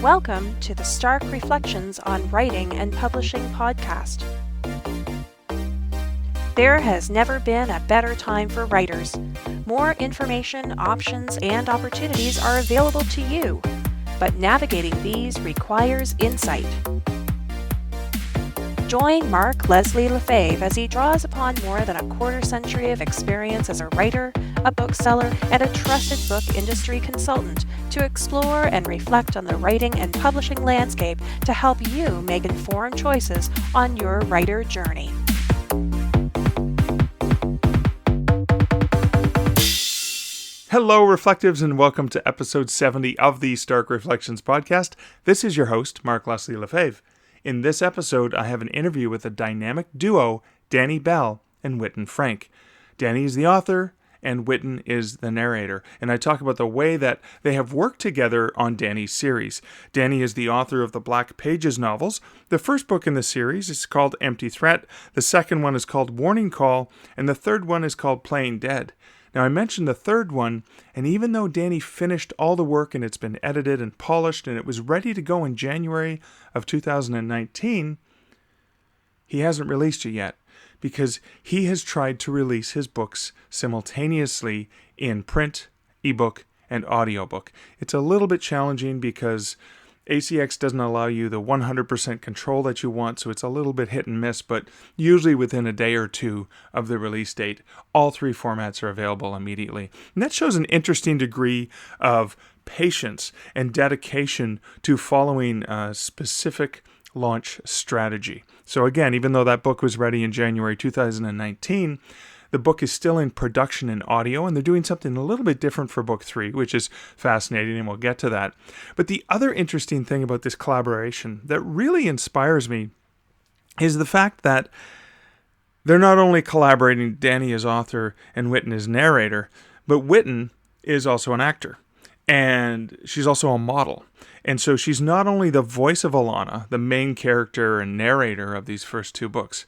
Welcome to the Stark Reflections on Writing and Publishing podcast. There has never been a better time for writers. More information, options, and opportunities are available to you, but navigating these requires insight. Join Mark Leslie Lefebvre as he draws upon more than a quarter century of experience as a writer, a bookseller, and a trusted book industry consultant to explore and reflect on the writing and publishing landscape to help you make informed choices on your writer journey. Hello, Reflectives, and welcome to episode 70 of the Stark Reflections podcast. This is your host, Mark Leslie Lefebvre. In this episode, I have an interview with a dynamic duo, Danny Bell and Whitton Frank. Danny is the author, and Whitton is the narrator. And I talk about the way that they have worked together on Danny's series. Danny is the author of the Black Pages novels. The first book in the series is called Empty Threat. The second one is called Warning Call. And the third one is called Playing Dead. Now, I mentioned the third one, and even though Danny finished all the work and it's been edited and polished and it was ready to go in January of 2019, he hasn't released it yet because he has tried to release his books simultaneously in print, ebook, and audiobook. It's a little bit challenging because ACX doesn't allow you the 100% control that you want, so it's a little bit hit and miss, but usually within a day or two of the release date, all three formats are available immediately. And that shows an interesting degree of patience and dedication to following a specific launch strategy. So again, even though that book was ready in January 2019, the book is still in production in audio, and they're doing something a little bit different for book 3, which is fascinating, and we'll get to that. But the other interesting thing about this collaboration that really inspires me is the fact that they're not only collaborating, Danny as author and Whitton as narrator, but Whitton is also an actor, and she's also a model. And so she's not only the voice of Elana, the main character and narrator of these first two books,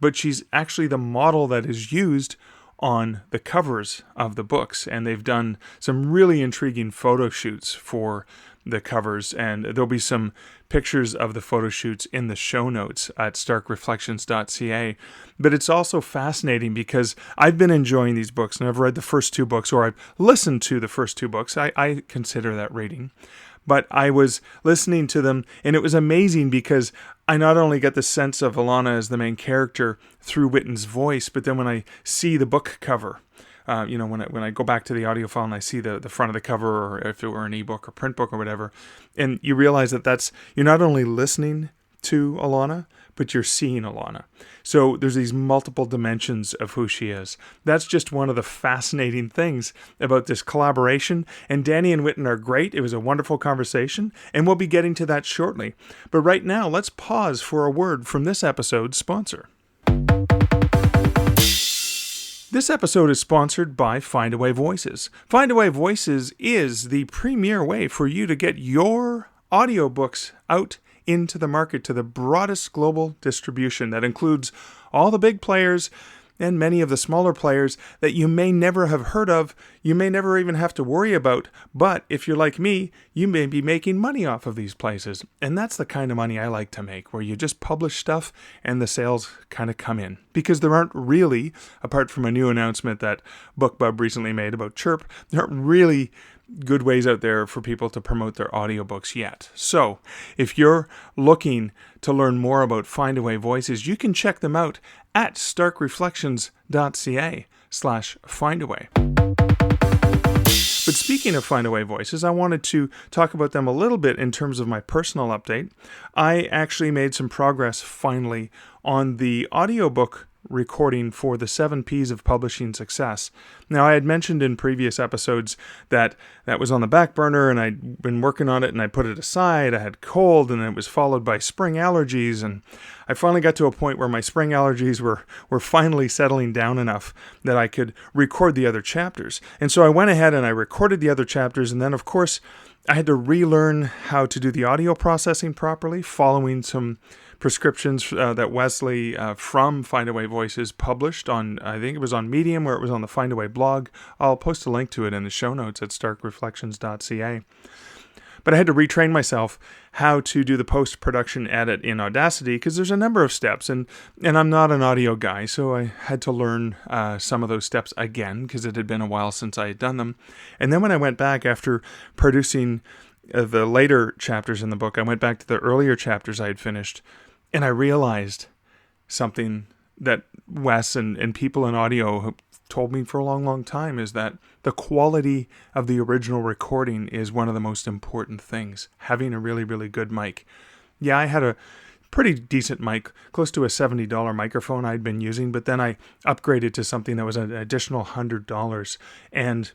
but she's actually the model that is used on the covers of the books. And they've done some really intriguing photo shoots for the covers. And there'll be some pictures of the photo shoots in the show notes at starkreflections.ca. But it's also fascinating because I've been enjoying these books, and I've read the first two books, or I've listened to the first two books. I consider that reading. But I was listening to them, and it was amazing because I not only get the sense of Elana as the main character through Whitton's voice, but then when I see the book cover, when I go back to the audio file and I see the front of the cover, or if it were an ebook or print book or whatever, and you realize that you're not only listening to Elana, but you're seeing Elana. So there's these multiple dimensions of who she is. That's just one of the fascinating things about this collaboration. And Danny and Whitton are great. It was a wonderful conversation, and we'll be getting to that shortly. But right now, let's pause for a word from this episode's sponsor. This episode is sponsored by Findaway Voices. Findaway Voices is the premier way for you to get your audiobooks out into the market to the broadest global distribution. That includes all the big players and many of the smaller players that you may never have heard of, you may never even have to worry about, but if you're like me, you may be making money off of these places. And that's the kind of money I like to make, where you just publish stuff and the sales kind of come in. Because there aren't really, apart from a new announcement that BookBub recently made about Chirp, there aren't really good ways out there for people to promote their audiobooks yet. So, if you're looking to learn more about Findaway Voices, you can check them out at starkreflections.ca/findaway. But speaking of Findaway Voices, I wanted to talk about them a little bit in terms of my personal update. I actually made some progress finally on the audiobook recording for the 7 P's of publishing success. Now, I had mentioned in previous episodes that was on the back burner, and I'd been working on it, and I put it aside. I had cold, and it was followed by spring allergies, and I finally got to a point where my spring allergies were finally settling down enough that I could record the other chapters. And so I went ahead and I recorded the other chapters, and then, of course, I had to relearn how to do the audio processing properly, following some prescriptions that Wesley from Findaway Voices published on, I think it was on Medium, or it was on the Findaway blog. I'll post a link to it in the show notes at starkreflections.ca. But I had to retrain myself how to do the post-production edit in Audacity, because there's a number of steps, and I'm not an audio guy, so I had to learn some of those steps again, because it had been a while since I had done them. And then when I went back after producing the later chapters in the book, I went back to the earlier chapters I had finished, and I realized something that Wes and people in audio have told me for a long, long time, is that the quality of the original recording is one of the most important things. Having a really, really good mic. Yeah, I had a pretty decent mic, close to a $70 microphone I'd been using, but then I upgraded to something that was an additional $100. And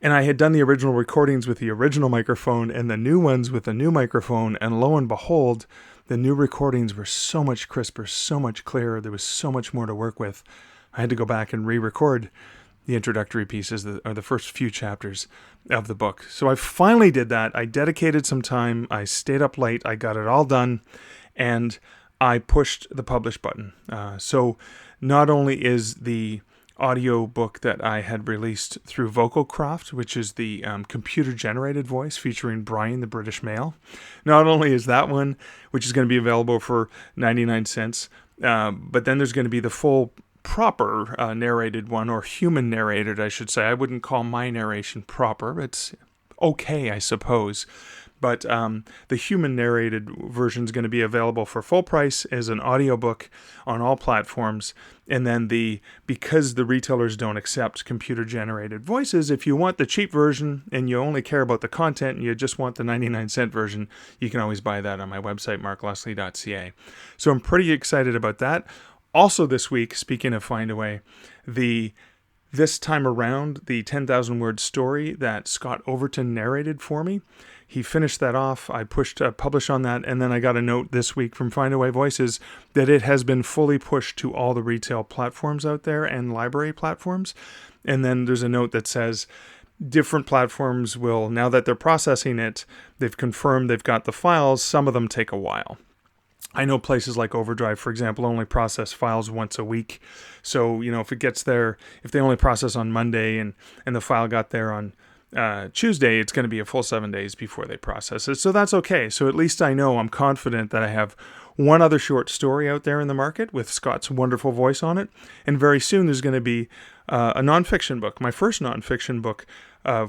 I had done the original recordings with the original microphone and the new ones with the new microphone, and lo and behold, the new recordings were so much crisper, so much clearer. There was so much more to work with. I had to go back and re-record the introductory pieces, or the first few chapters of the book. So I finally did that. I dedicated some time. I stayed up late. I got it all done, and I pushed the publish button. So not only is the audiobook that I had released through Vocalcraft, which is the computer-generated voice featuring Brian the British Male, not only is that one, which is going to be available for 99 cents, but then there's going to be the full proper narrated one, or human narrated, I should say. I wouldn't call my narration proper. It's okay, I suppose. But the human narrated version is going to be available for full price as an audiobook on all platforms. And then because the retailers don't accept computer generated voices, if you want the cheap version and you only care about the content and you just want the 99-cent version, you can always buy that on my website, markleslie.ca. So I'm pretty excited about that. Also this week, speaking of Find a Way, this time around, the 10,000 word story that Scott Overton narrated for me, he finished that off. I pushed publish on that, and then I got a note this week from Find a Way Voices that it has been fully pushed to all the retail platforms out there and library platforms. And then there's a note that says different platforms will, now that they're processing it, they've confirmed they've got the files. Some of them take a while. I know places like Overdrive, for example, only process files once a week. So, if it gets there, if they only process on Monday and the file got there on Tuesday, it's going to be a full 7 days before they process it. So that's okay. So at least I know, I'm confident that I have one other short story out there in the market with Scott's wonderful voice on it. And very soon there's going to be a nonfiction book. My first nonfiction book,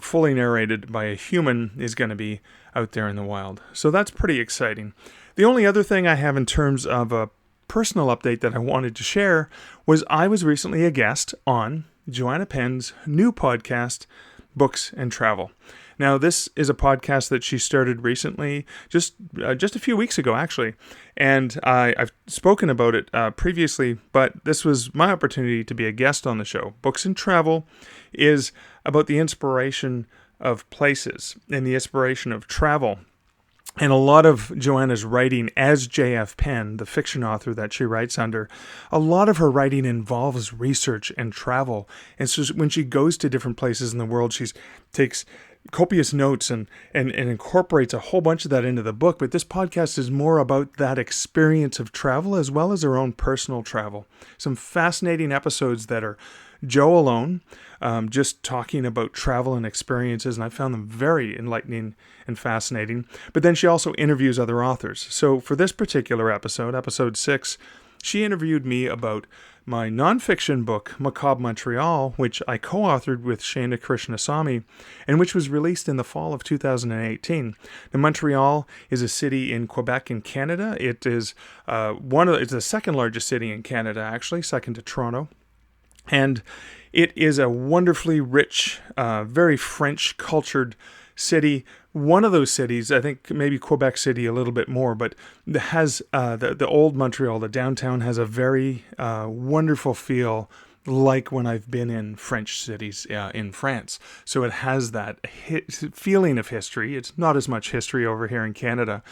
fully narrated by a human, is going to be out there in the wild. So that's pretty exciting. The only other thing I have in terms of a personal update that I wanted to share was I was recently a guest on Joanna Penn's new podcast, Books and Travel. Now, this is a podcast that she started recently, just a few weeks ago, actually. And I've spoken about it previously, but this was my opportunity to be a guest on the show. Books and Travel is about the inspiration of places and the inspiration of travel. And a lot of Joanna's writing as J.F. Penn, the fiction author that she writes under, a lot of her writing involves research and travel. And so when she goes to different places in the world, she takes copious notes and incorporates a whole bunch of that into the book. But this podcast is more about that experience of travel as well as her own personal travel. Some fascinating episodes that are Joe alone, just talking about travel and experiences, and I found them very enlightening and fascinating. But then she also interviews other authors. So for this particular episode, episode 6, she interviewed me about my nonfiction book, Macabre Montreal, which I co-authored with Shana Krishnasamy, and which was released in the fall of 2018. Now, Montreal is a city in Quebec in Canada. It is it's the second largest city in Canada, actually, second to Toronto. And it is a wonderfully rich, very French cultured city. One of those cities, I think maybe Quebec City a little bit more, but has the old Montreal, the downtown, has a very wonderful feel, like when I've been in French cities in France. So it has that feeling of history. It's not as much history over here in Canada.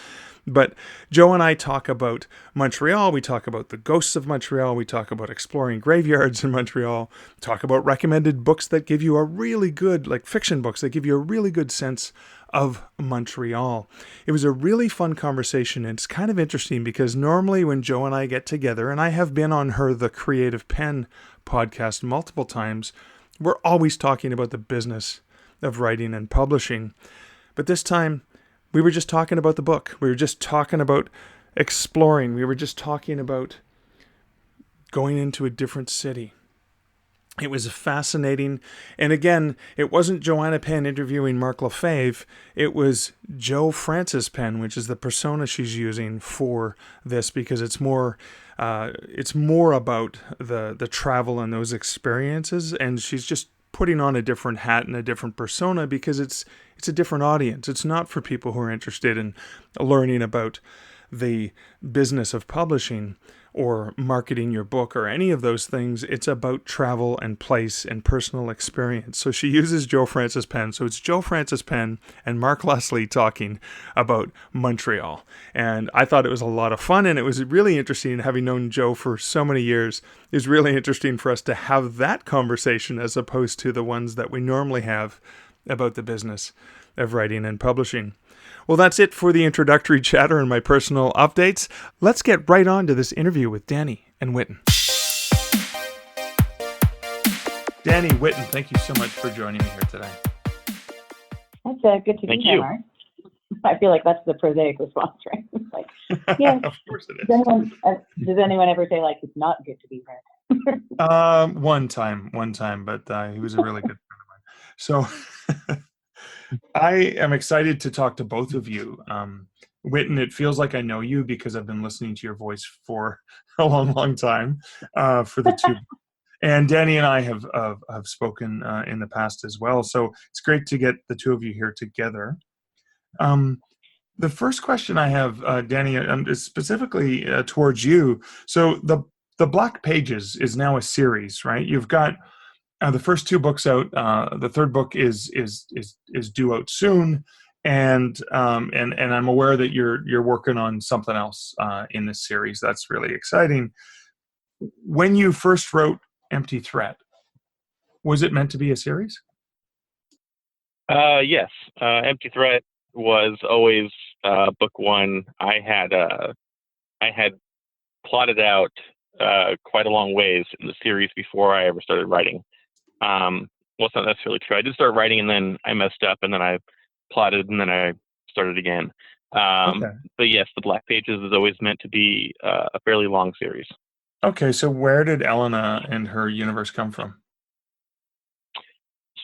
But Joe and I talk about Montreal. We talk about the ghosts of Montreal. We talk about exploring graveyards in Montreal. Talk about recommended books that give you a really good, like fiction books, that give you a really good sense of Montreal. It was a really fun conversation, and it's kind of interesting because normally when Joe and I get together, and I have been on her The Creative Pen podcast multiple times, we're always talking about the business of writing and publishing. But this time, we were just talking about the book. We were just talking about exploring. We were just talking about going into a different city. It was fascinating. And again, it wasn't Joanna Penn interviewing Mark Lefebvre. It was Jo Frances Penn, which is the persona she's using for this, because it's more about the travel and those experiences. And she's just putting on a different hat and a different persona because it's a different audience. It's not for people who are interested in learning about the business of publishing or marketing your book or any of those things. It's about travel and place and personal experience. So she uses Jo Frances Penn. So it's Jo Frances Penn and Mark Leslie talking about Montreal. And I thought it was a lot of fun, and it was really interesting, having known Jo for so many years. It was really interesting for us to have that conversation as opposed to the ones that we normally have about the business of writing and publishing. Well, that's it for the introductory chatter and my personal updates. Let's get right on to this interview with Danny and Whitton. Danny, Whitton, thank you so much for joining me here today. That's good to be here, Mark. I feel like that's the prosaic response, right? Like, yeah. Of course it is. Does anyone ever say, like, it's not good to be here? One time, but he was a really good friend of mine. So I am excited to talk to both of you. Whitton, it feels like I know you because I've been listening to your voice for a long time for the two. And Danny and I have spoken in the past as well. So it's great to get the two of you here together. The first question I have, Danny, is specifically towards you. So the Black Pages is now a series, right? You've got the first two books out. The third book is due out soon, and I'm aware that you're working on something else in this series. That's really exciting. When you first wrote Empty Threat, was it meant to be a series? Yes. Empty Threat was always book one. I had plotted out quite a long ways in the series before I ever started writing. Well, it's not necessarily true. I did start writing, and then I messed up, and then I plotted, and then I started again. Okay. But yes, the Black Pages is always meant to be a fairly long series. Okay, so where did Elana and her universe come from?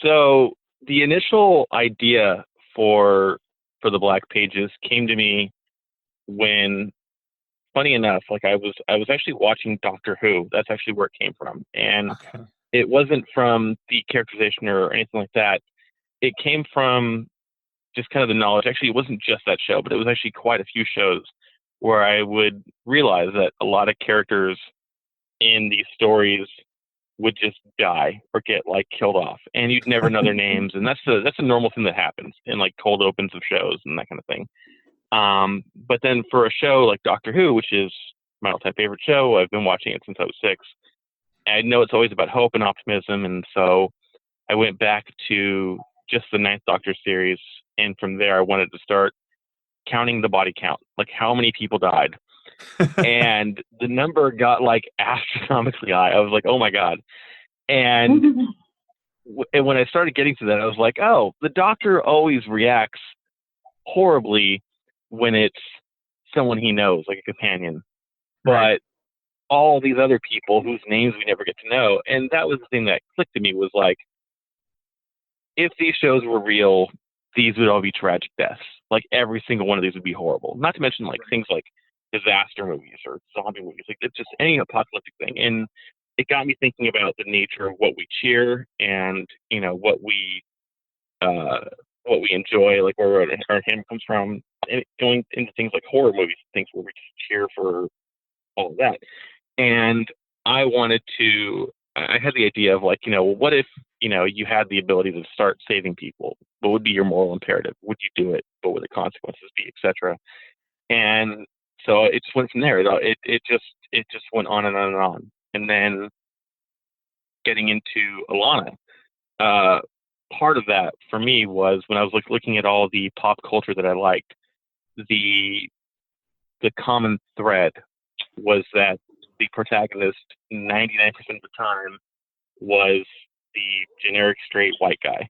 So the initial idea for the Black Pages came to me when, funny enough, like I was actually watching Doctor Who. That's actually where it came from, and Okay. it wasn't from the characterization or anything like that. It came from just kind of the knowledge. Actually, it wasn't just that show, but it was actually quite a few shows where I would realize that a lot of characters in these stories would just die or get like killed off, and you'd never know their names. And that's a normal thing that happens in like cold opens of shows and that kind of thing. But then for a show like Doctor Who, which is my all-time favorite show, I've been watching it since I was 6. I know it's always about hope and optimism, and so I went back to just the Ninth Doctor series, and from there I wanted to start counting the body count, like how many people died. And the number got like astronomically high. I was like, oh my God. And when I started getting to that, I was like, oh, the Doctor always reacts horribly when it's someone he knows, like a companion. Right. But all these other people whose names we never get to know. And that was the thing that clicked to me, was like, if these shows were real, these would all be tragic deaths. Like every single one of these would be horrible. Not to mention like things like disaster movies or zombie movies. Like it's just any apocalyptic thing. And it got me thinking about the nature of what we cheer and, you know, what we enjoy, like where our humor comes from, and going into things like horror movies, things where we just cheer for all of that. And I had the idea of like, you know, what if, you know, you had the ability to start saving people? What would be your moral imperative? Would you do it? What would the consequences be, etc.? And so it just went from there. It just went on and on and on. And then getting into Elana, part of that for me was when I was looking at all the pop culture that I liked, the common thread was that the protagonist 99% of the time was the generic straight white guy.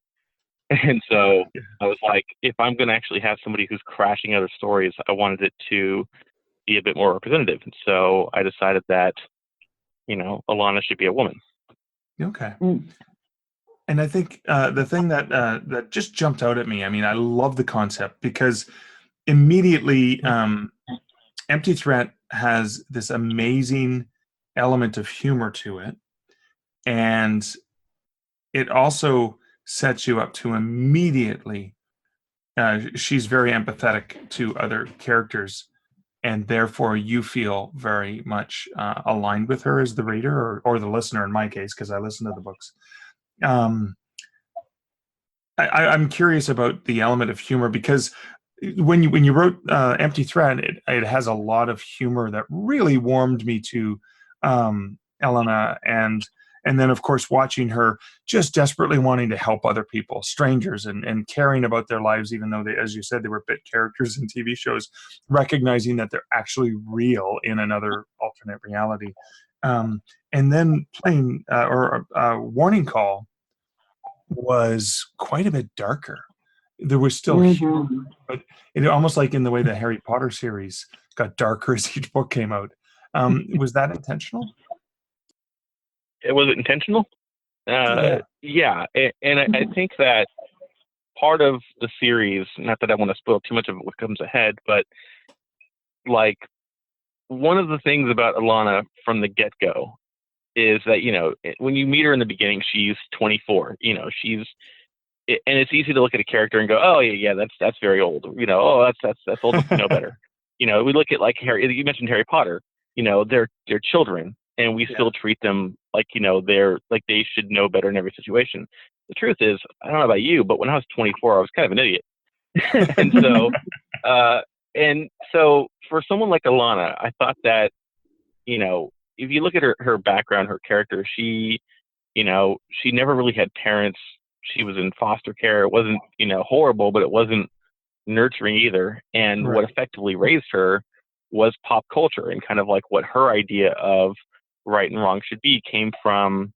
And so I was like, if I'm going to actually have somebody who's crashing other stories, I wanted it to be a bit more representative. And so I decided that, Elana should be a woman. Okay. And I think the thing that just jumped out at me, I mean, I love the concept because immediately Empty Threat has this amazing element of humor to it. And it also sets you up to immediately, she's very empathetic to other characters. And therefore you feel very much aligned with her as the reader or the listener in my case, because I listen to the books. I'm curious about the element of humor because when you wrote Empty Thread, it has a lot of humor that really warmed me to Elana, and then of course watching her just desperately wanting to help other people, strangers, and caring about their lives, even though they, as you said, they were bit characters in TV shows, recognizing that they're actually real in another alternate reality, and then playing Warning Call was quite a bit darker. There was still humor, but it almost like in the way the Harry Potter series got darker as each book came out. Was that intentional? Was it intentional? Yeah. Yeah. And I think that part of the series, not that I want to spoil too much of what comes ahead, but like one of the things about Elana from the get-go is that, when you meet her in the beginning, she's 24. And it's easy to look at a character and go, oh yeah, that's very old. Oh that's old enough to know better. We look at like Harry. You mentioned Harry Potter. They're children, and we still treat them like they're like they should know better in every situation. The truth is, I don't know about you, but when I was 24, I was kind of an idiot. And so for someone like Elana, I thought that if you look at her background, her character, she never really had parents. She was in foster care. It wasn't, horrible, but it wasn't nurturing either. And Right. what effectively raised her was pop culture, and kind of like what her idea of right and wrong should be came from,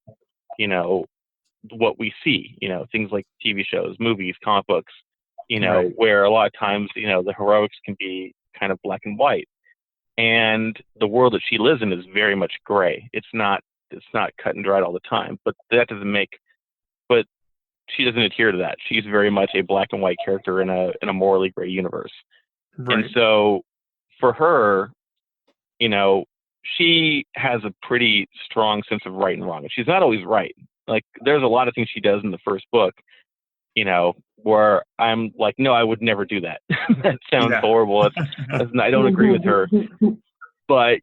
what we see, things like TV shows, movies, comic books, Right. where a lot of times, the heroics can be kind of black and white. And the world that she lives in is very much gray. It's not cut and dried all the time, but that doesn't make, but she doesn't adhere to that. She's very much a black and white character in a morally gray universe. And Right. so for her, she has a pretty strong sense of right and wrong. And she's not always right. Like there's a lot of things she does in the first book, where I'm like, no, I would never do that. That sounds Yeah. horrible. I don't agree with her. But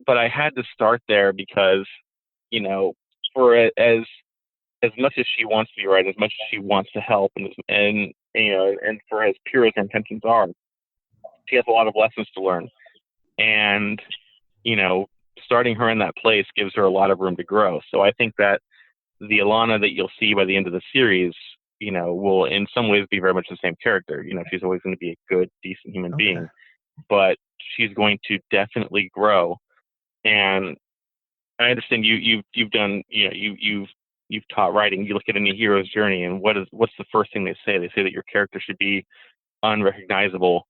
I had to start there because, for as much as she wants to be right, as much as she wants to help, and for as pure as her intentions are, she has a lot of lessons to learn. And, starting her in that place gives her a lot of room to grow. So I think that the Elana that you'll see by the end of the series, will in some ways be very much the same character. She's always going to be a good, decent human being, but she's going to definitely grow. And I understand you've done, you've taught writing. You look at any hero's journey, and what's the first thing they say? They say that your character should be unrecognizable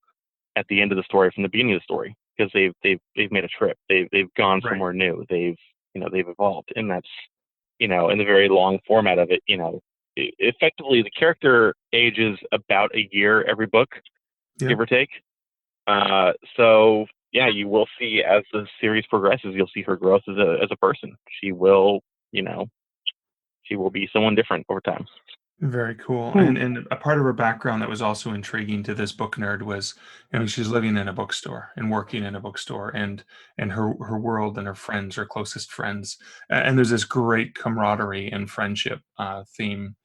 at the end of the story from the beginning of the story, because they've made a trip. They've gone Right. somewhere new. They've evolved, and that's in the very long format of it. Effectively the character ages about a year every book, give or take. So yeah, you will see as the series progresses, you'll see her growth as a person. She will, she will be someone different over time. Very cool. And a part of her background that was also intriguing to this book nerd was, she's living in a bookstore and working in a bookstore, and her world and her friends, her closest friends, and there's this great camaraderie and friendship theme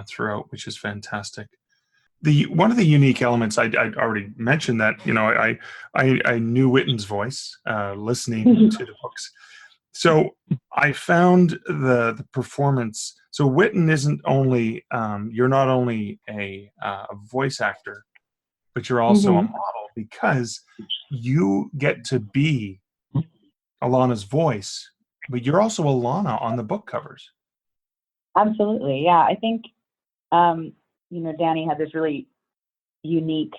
throughout, which is fantastic. The one of the unique elements I'd already mentioned that I knew Whitton's voice listening to the books. So I found the performance. So Whitton isn't only you're not only a voice actor, but you're also a model, because you get to be Alana's voice, but you're also Elana on the book covers. Absolutely, yeah. I think Danny had this really unique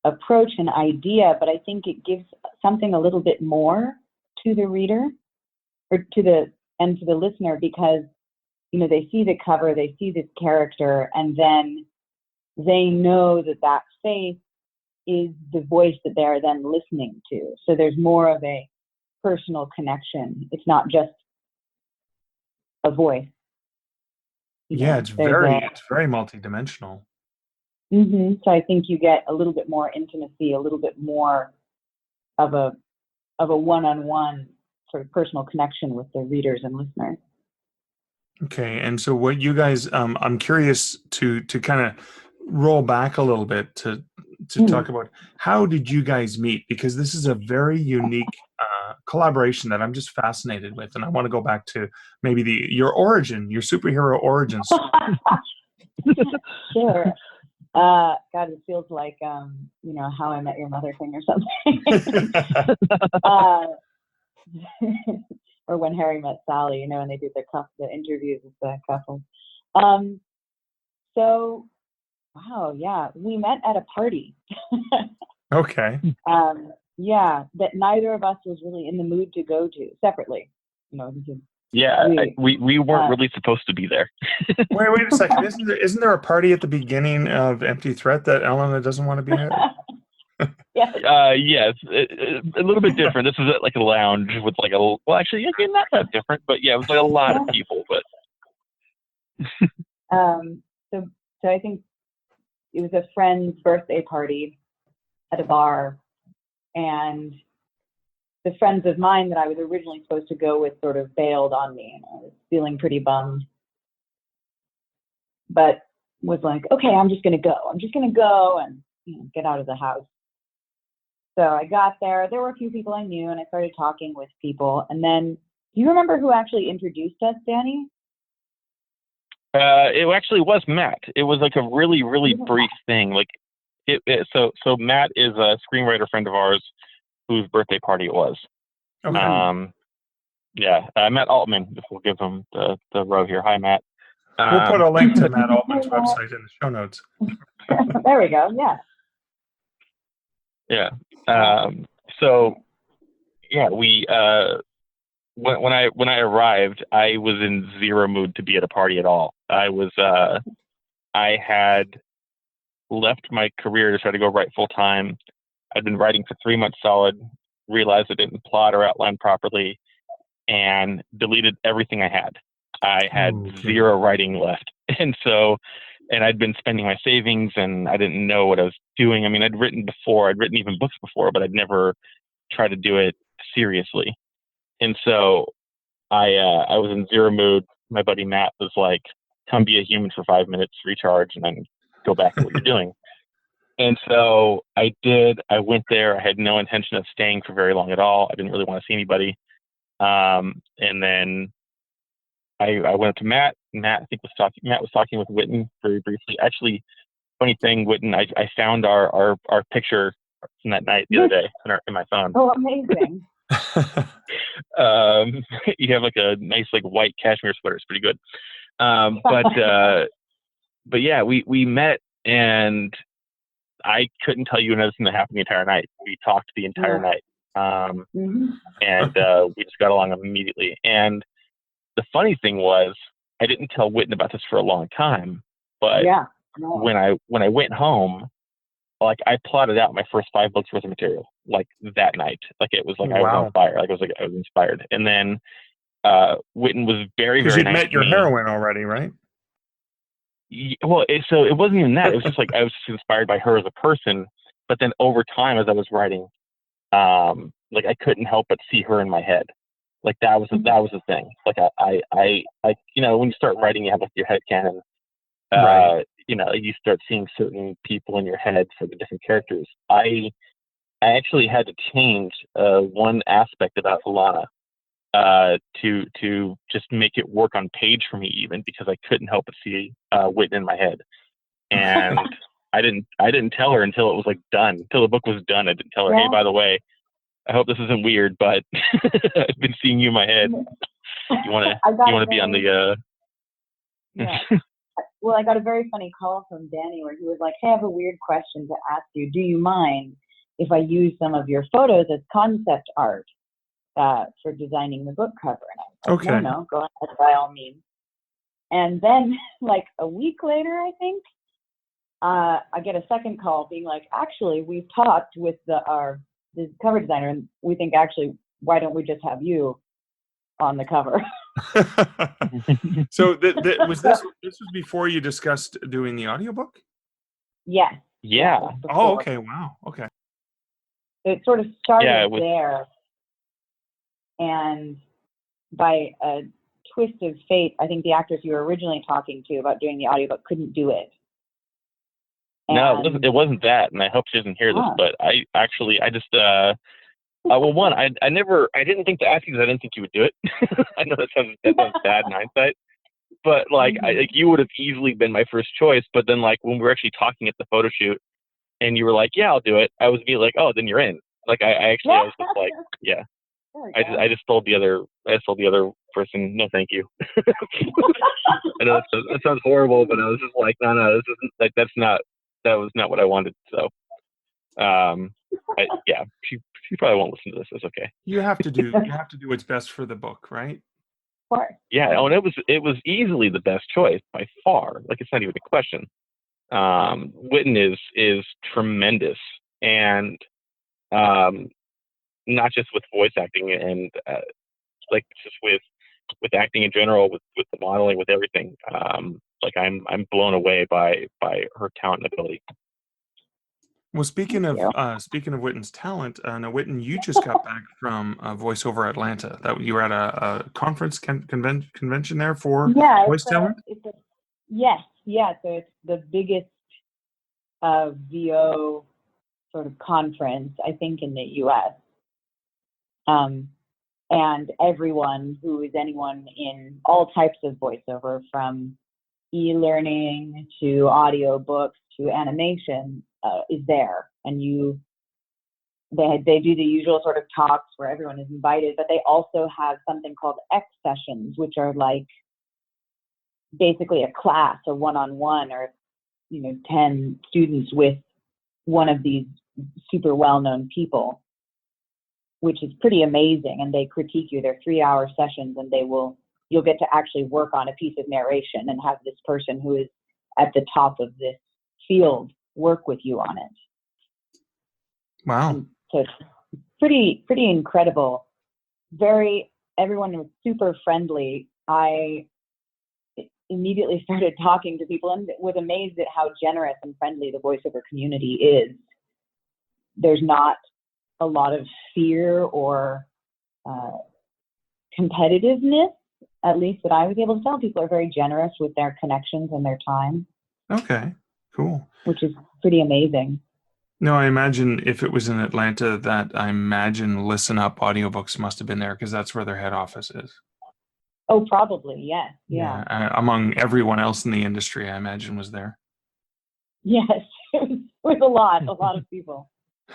approach and idea, but I think it gives something a little bit more to the reader or to the listener, because they see the cover, they see this character, and then they know that face is the voice that they're then listening to. So there's more of a personal connection. It's not just a voice. Yeah, it's very multidimensional. So I think you get a little bit more intimacy, a little bit more of a one-on-one sort of personal connection with the readers and listeners. Okay, and so what you guys, I'm curious to kind of roll back a little bit to talk about, how did you guys meet? Because this is a very unique collaboration that I'm just fascinated with, and I want to go back to maybe your superhero origins. Sure. God, it feels like How I Met Your Mother thing or something. Or When Harry Met Sally, and they did the interviews with the couple. So, wow, yeah, we met at a party. Okay. Yeah, that neither of us was really in the mood to go to separately. Yeah, we weren't really supposed to be there. Wait a second. Isn't there a party at the beginning of Empty Threat that Elana doesn't want to be at? Yes. Yes, a little bit different. This is at like a lounge with like actually, not that different, but yeah, it was like a lot of people. But so I think it was a friend's birthday party at a bar, and the friends of mine that I was originally supposed to go with sort of bailed on me, and I was feeling pretty bummed, but was like, okay, I'm just gonna go and get out of the house. So I got there. There were a few people I knew, and I started talking with people. And then, do you remember who actually introduced us, Danny? It actually was Matt. It was like a really, really brief thing. Like, so Matt is a screenwriter friend of ours whose birthday party it was. Okay. Matt Altman. If we'll give him the row here. Hi, Matt. We'll put a link to Matt Altman's website in the show notes. There we go. Yeah. Yeah. So yeah, we when I arrived, I was in zero mood to be at a party at all. I had left my career to try to go write full time. I'd been writing for 3 months solid, realized I didn't plot or outline properly, and deleted everything I had. I had zero writing left. And I'd been spending my savings, and I didn't know what I was doing. I mean, I'd written even books before, but I'd never tried to do it seriously. And so I was in zero mood. My buddy Matt was like, come be a human for 5 minutes, recharge, and then go back to what you're doing. And so I did. I went there. I had no intention of staying for very long at all. I didn't really want to see anybody. And then I went up to Matt. Matt was talking with Whitton very briefly. Actually, funny thing, Whitton, I found our picture from that night the other day in my phone. Oh, amazing. You have like a nice like white cashmere sweater. It's pretty good. But yeah, we met, and I couldn't tell you another thing that happened the entire night. We talked the entire night. And we just got along immediately. And the funny thing was, I didn't tell Whitton about this for a long time, but when I went home, like I plotted out my first 5 books worth of material like that night. Like it was like I was on fire. Like I was inspired. And then Whitton was very, very nice. Because you'd met your heroine already, right? Well, so it wasn't even that. It was just like I was just inspired by her as a person. But then over time, as I was writing, like I couldn't help but see her in my head. Like that was the thing. Like I when you start writing, you have like your head canon. Right. You start seeing certain people in your head for the different characters. I actually had to change one aspect about Elana to just make it work on page for me, even because I couldn't help but see Whitton in my head. And I didn't tell her until it was like done. Until the book was done, I didn't tell her, hey, by the way, I hope this isn't weird, but I've been seeing you in my head. You want to be on the well, I got a very funny call from Danny where he was like, hey, I have a weird question to ask you. Do you mind if I use some of your photos as concept art for designing the book cover? And I was like, Okay. no, go ahead, by all means. And then like a week later, I think, I get a second call being like, actually, we've talked with the cover designer, and we think actually, why don't we just have you on the cover? So was this was before you discussed doing the audiobook? Yes. Yeah. that was Oh, before. okay. Wow. Okay. It sort of started Yeah, it was- there, and by a twist of fate, I think the actors you were originally talking to about doing the audiobook couldn't do it. No, And- it wasn't that, and I hope she doesn't hear this. Ah. But I just well, one, I didn't think to ask you because I didn't think you would do it. I know that sounds bad in hindsight, but like you would have easily been my first choice. But then like when we were actually talking at the photo shoot, and you were like, "Yeah, I'll do it," I was immediately like, "Oh, then you're in." Like I was just like, "Yeah." I just told the other person, "No, thank you." I know that sounds horrible, but I was just like, "No, this isn't like that was not what I wanted." So, yeah, she probably won't listen to this. It's okay. You have to do what's best for the book, right? Of course. Yeah, and it was easily the best choice by far. Like it's not even a question. Whitton is tremendous, and not just with voice acting and like just with acting in general, with the modeling, with everything. Like I'm blown away by her talent and ability. Well, speaking of Thank Whitton's talent, now Whitton, you just got back from voiceover Atlanta. That you were at a conference convention there for voice talent. Yes. So it's the biggest VO sort of conference, I think, in the U.S. And everyone who is anyone in all types of voiceover, from e-learning to audiobooks to animation, is there. And they do the usual sort of talks where everyone is invited, but they also have something called X sessions, which are like basically a class, a one-on-one, or 10 students with one of these super well-known people, which is pretty amazing. And they critique you. They're 3-hour sessions, and you'll get to actually work on a piece of narration and have this person who is at the top of this field work with you on it. Wow. And so it's pretty incredible. Everyone was super friendly. I immediately started talking to people and was amazed at how generous and friendly the voiceover community is. There's not a lot of fear or competitiveness, at least that I was able to tell. People are very generous with their connections and their time. Okay, cool. Which is pretty amazing. No, I imagine if it was in Atlanta, Listen Up Audiobooks must have been there, because that's where their head office is. Oh, probably, yes. Yeah. Among everyone else in the industry, I imagine was there. Yes, it was a lot of people.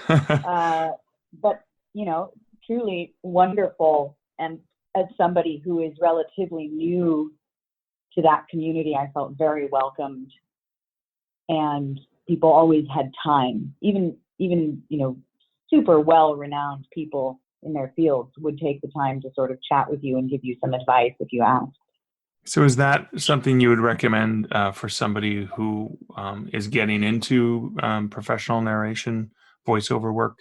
But, truly wonderful. And as somebody who is relatively new to that community, I felt very welcomed. And people always had time. Even super well-renowned people in their fields would take the time to sort of chat with you and give you some advice if you asked. So is that something you would recommend for somebody who is getting into professional narration, voiceover work?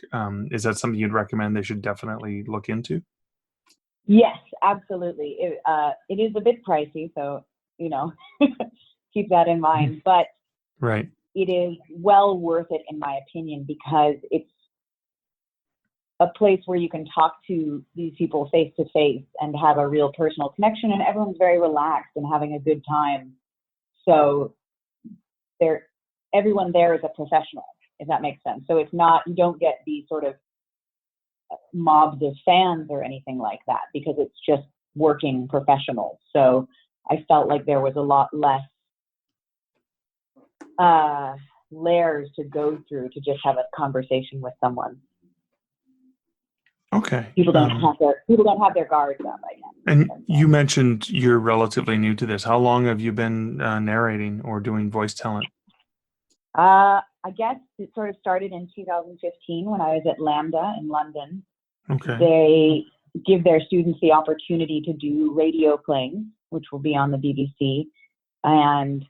Is that something you'd recommend they should definitely look into? Yes, absolutely. It is a bit pricey, so, keep that in mind. But right. It is well worth it, in my opinion, because it's a place where you can talk to these people face to face and have a real personal connection, and everyone's very relaxed and having a good time. So everyone there is a professional, if that makes sense. So it's not, you don't get these sort of mobs of fans or anything like that, because it's just working professionals. So I felt like there was a lot less layers to go through to just have a conversation with someone. Okay. People don't have their guards up, I guess. And you mentioned you're relatively new to this. How long have you been narrating or doing voice talent? I guess it sort of started in 2015 when I was at Lambda in London. Okay. They give their students the opportunity to do radio plays, which will be on the BBC. And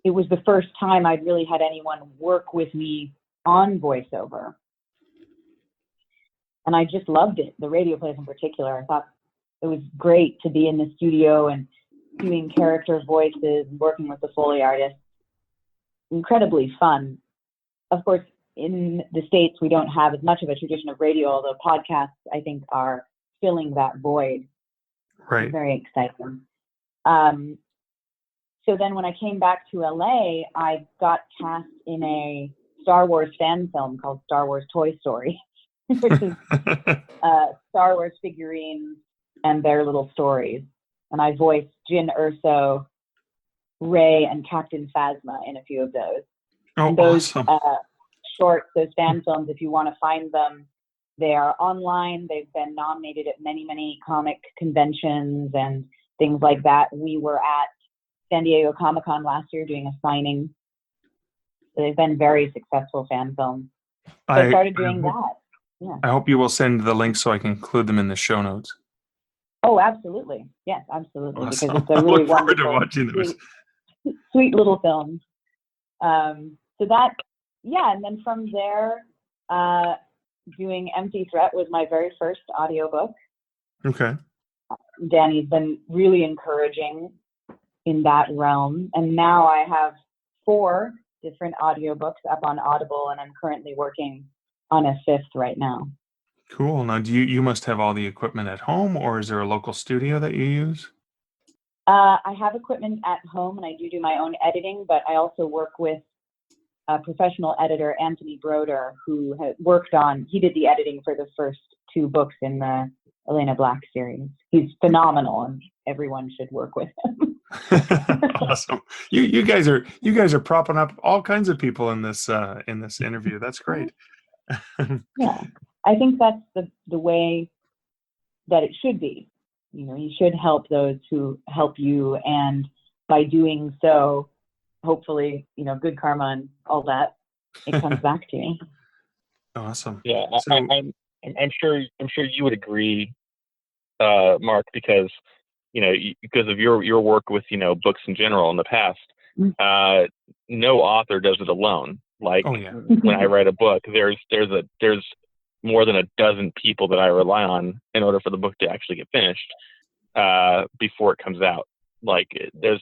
it was the first time I'd really had anyone work with me on voiceover. And I just loved it, the radio plays in particular. I thought it was great to be in the studio and doing character voices and working with the Foley artists. Incredibly fun. Of course, in the States, we don't have as much of a tradition of radio, although podcasts, I think, are filling that void. Right. Very exciting. So then when I came back to LA, I got cast in a Star Wars fan film called Star Wars Toy Story, which is Star Wars figurines and their little stories. And I voiced Jyn Erso, Rey, and Captain Phasma in a few of those. Oh, and those awesome. Shorts, those fan films, if you want to find them, they are online. They've been nominated at many, many comic conventions and things like that. We were at San Diego Comic-Con last year doing a signing. So they've been very successful fan films. So I started doing that. Yeah. I hope you will send the link so I can include them in the show notes. Oh, absolutely. Yes, absolutely. Awesome. Because it's a really wonderful, watching those. sweet little film. So that, yeah, and then from there, doing Empty Threat was my very first audiobook. Okay. Danny's been really encouraging in that realm. And now I have 4 different audiobooks up on Audible, and I'm currently working on a 5th right now. Cool. Now, you must have all the equipment at home, or is there a local studio that you use? I have equipment at home, and I do my own editing, but I also work with a professional editor, Anthony Broder, who he did the editing for the first 2 books in the Elena Black series. He's phenomenal, and everyone should work with him. Awesome. You guys are propping up all kinds of people in this interview. That's great. Yeah, I think that's the way that it should be. You know, you should help those who help you, and by doing so, hopefully, you know, good karma and all that, it comes back to you. Awesome. Yeah, So, I'm sure you would agree, Mark, because because of your work with books in general in the past. No author does it alone. Like oh yeah. when I write a book, there's more than a dozen people that I rely on in order for the book to actually get finished before it comes out. Like there's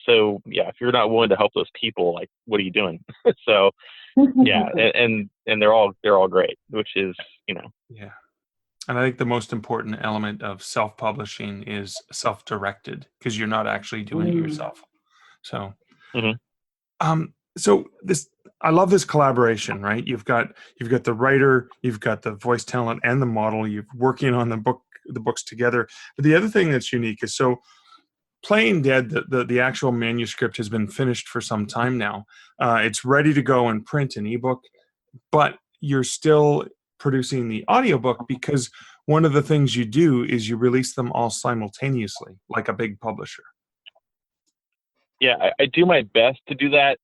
so yeah, if you're not willing to help those people, like what are you doing? So yeah, and they're all great, which is Yeah. And I think the most important element of self-publishing is self-directed, because you're not actually doing it yourself. So, so I love this collaboration, right? You've got the writer, you've got the voice talent and the model. You're working on the books together. But the other thing that's unique is, so Playing Dead, the actual manuscript has been finished for some time now. It's ready to go in print and ebook, but you're still producing the audiobook, because one of the things you do is you release them all simultaneously, like a big publisher. Yeah, I do my best to do that.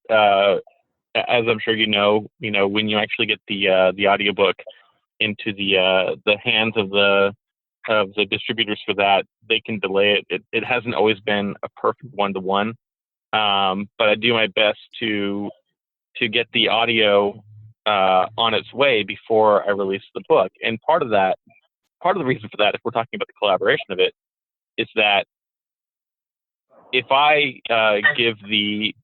As I'm sure you know, when you actually get the audiobook into the hands of the distributors for that, they can delay it. It hasn't always been a perfect 1-to-1, but I do my best to get the audio on its way before I release the book. And part of the reason for that, if we're talking about the collaboration of it, is that if I give the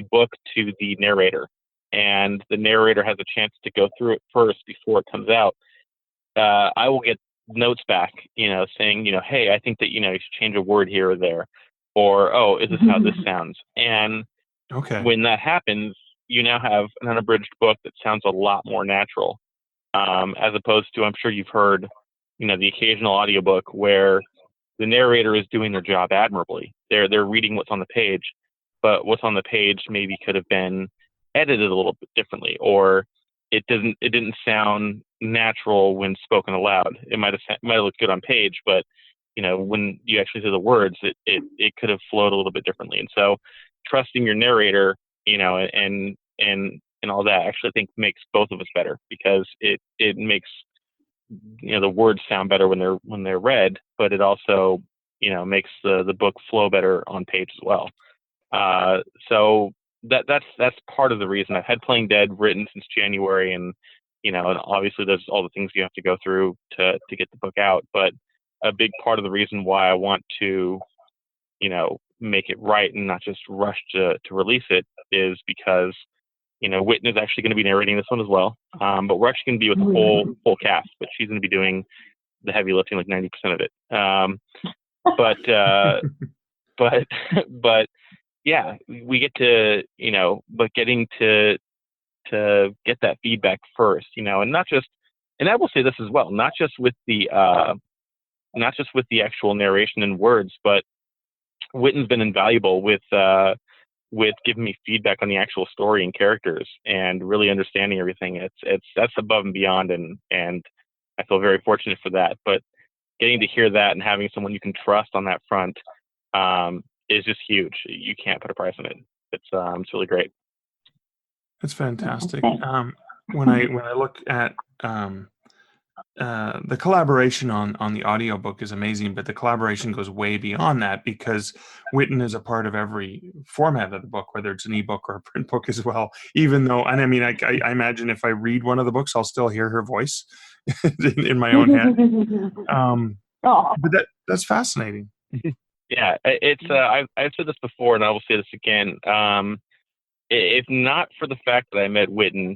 book to the narrator, and the narrator has a chance to go through it first before it comes out, I will get notes back, saying, hey, I think that, you should change a word here or there, or, oh, is this how this sounds? And when that happens, you now have an unabridged book that sounds a lot more natural, as opposed to, I'm sure you've heard, the occasional audiobook where the narrator is doing their job admirably. They're reading what's on the page, but what's on the page maybe could have been edited a little bit differently, or it didn't sound natural when spoken aloud. It might have looked good on page, but when you actually say the words, it could have flowed a little bit differently. And so trusting your narrator, and all that, actually I think makes both of us better, because it makes the words sound better when they're read, but it also makes the book flow better on page as well. So that's part of the reason. I've had Playing Dead written since January, and and obviously there's all the things you have to go through to get the book out. But a big part of the reason why I want to make it right and not just rush to release it is because Whitton is actually going to be narrating this one as well. But we're actually going to be with the full cast, but she's going to be doing the heavy lifting, like 90% of it. But yeah, we get to, but getting to get that feedback first, and not just, and I will say this as well, not just with the actual narration and words, but Whitton's been invaluable with giving me feedback on the actual story and characters and really understanding everything. That's above and beyond, and I feel very fortunate for that. But getting to hear that and having someone you can trust on that front is just huge. You can't put a price on it. It's really great. That's fantastic. When I look at the collaboration on the audiobook is amazing, but the collaboration goes way beyond that, because Whitton is a part of every format of the book, whether it's an ebook or a print book as well. Even though, and I mean, I imagine if I read one of the books, I'll still hear her voice in my own head. But that's fascinating. Yeah, it's I've said this before, and I will say this again. If not for the fact that I met Whitton,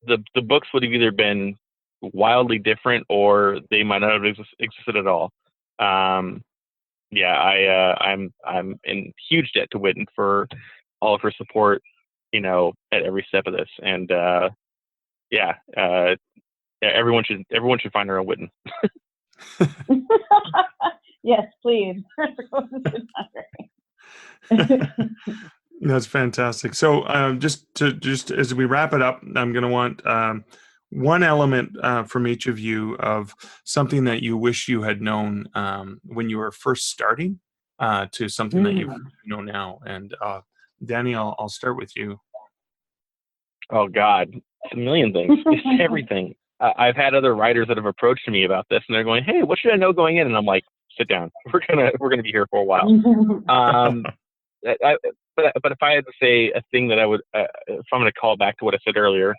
the books would have either been wildly different, or they might not have existed at all. I'm in huge debt to Whitton for all of her support, at every step of this. And everyone should find her on Whitton. Yes, please. That's fantastic. So just as we wrap it up, I'm going to want one element from each of you of something that you wish you had known when you were first starting to something that you know now. And Danny, I'll start with you. Oh God, it's a million things. It's everything. I've had other writers that have approached me about this, and they're going, "Hey, what should I know going in?" And I'm like, "Sit down. We're gonna be here for a while." But if I had to say a thing that I would, if I'm going to call back to what I said earlier,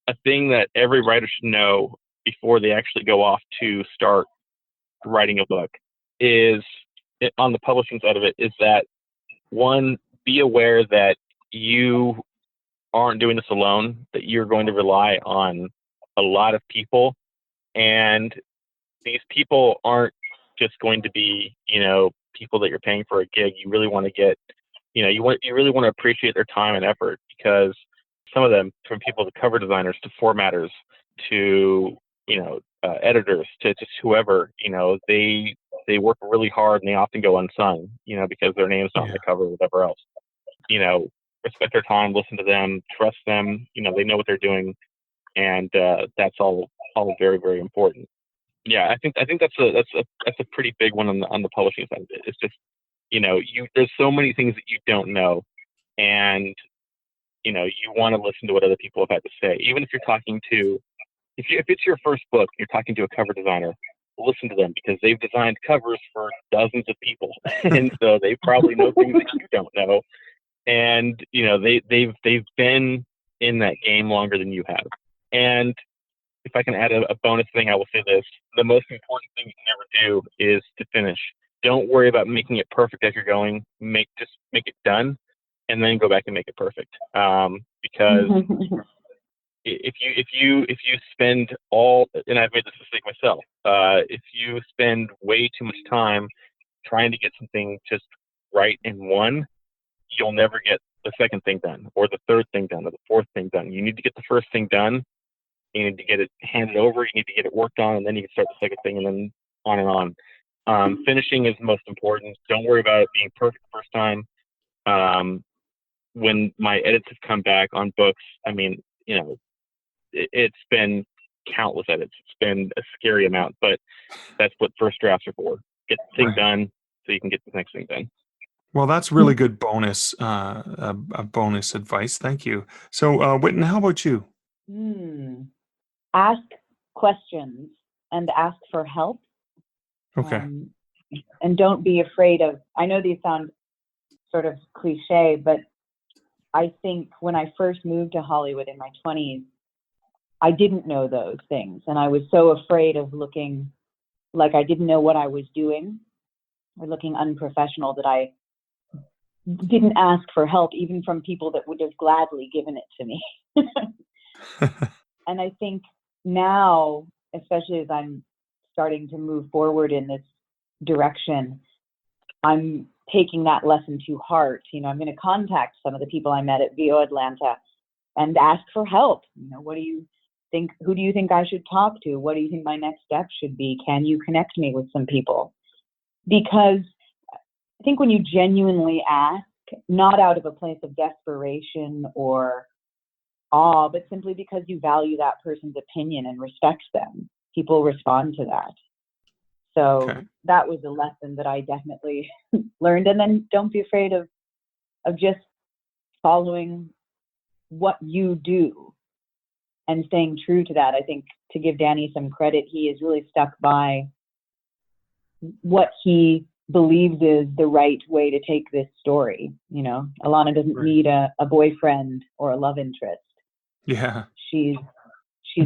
a thing that every writer should know before they actually go off to start writing a book is, on the publishing side of it, is that, one, be aware that you aren't doing this alone, that you're going to rely on a lot of people, and these people aren't just going to be, people that you're paying for a gig. You really want to get, you really want to appreciate their time and effort, because some of them, from people to cover designers to formatters to editors to just whoever, they work really hard, and they often go unsung, because their name's not on the cover or whatever else. Respect their time, listen to them, trust them. They know what they're doing, and that's all very, very important. Yeah, I think that's a pretty big one on the publishing side of it. It's just, there's so many things that you don't know, and you want to listen to what other people have had to say. Even if you're talking to, if it's your first book, you're talking to a cover designer, listen to them, because they've designed covers for dozens of people, and so they probably know things that you don't know, and they've been in that game longer than you have. And if I can add a bonus thing, I will say this: the most important thing you can ever do is to finish. Don't worry about making it perfect as you're going. Just make it done, and then go back and make it perfect. Because if you spend all, and I've made this mistake myself, if you spend way too much time trying to get something just right in one, you'll never get the second thing done, or the third thing done, or the fourth thing done. You need to get the first thing done. You need to get it handed over. You need to get it worked on, and then you can start the second thing, and then on and on. Finishing is most important. Don't worry about it being perfect the first time. When my edits have come back on books, I mean, it's been countless edits. It's been a scary amount, but that's what first drafts are for. Get the thing Right. done so you can get the next thing done. Well, that's really good bonus bonus advice. Thank you. So, Whitton, how about you? Ask questions and ask for help. Okay. And don't be afraid of, I know these sound sort of cliche, but I think when I first moved to Hollywood in my 20s, I didn't know those things. And I was so afraid of looking like I didn't know what I was doing or looking unprofessional that I didn't ask for help, even from people that would have gladly given it to me. And I think now, especially as I'm starting to move forward in this direction, I'm taking that lesson to heart. You know, I'm going to contact some of the people I met at VO Atlanta and ask for help. You know, what do you think? Who do you think I should talk to? What do you think my next step should be? Can you connect me with some people? Because I think when you genuinely ask, not out of a place of desperation or awe, but simply because you value that person's opinion and respect them, people respond to that. So that was a lesson that I definitely learned. And then don't be afraid of just following what you do and staying true to that. I think, to give Danny some credit, he is really stuck by what he believes is the right way to take this story. You know, Elana doesn't need a boyfriend or a love interest. Yeah. She's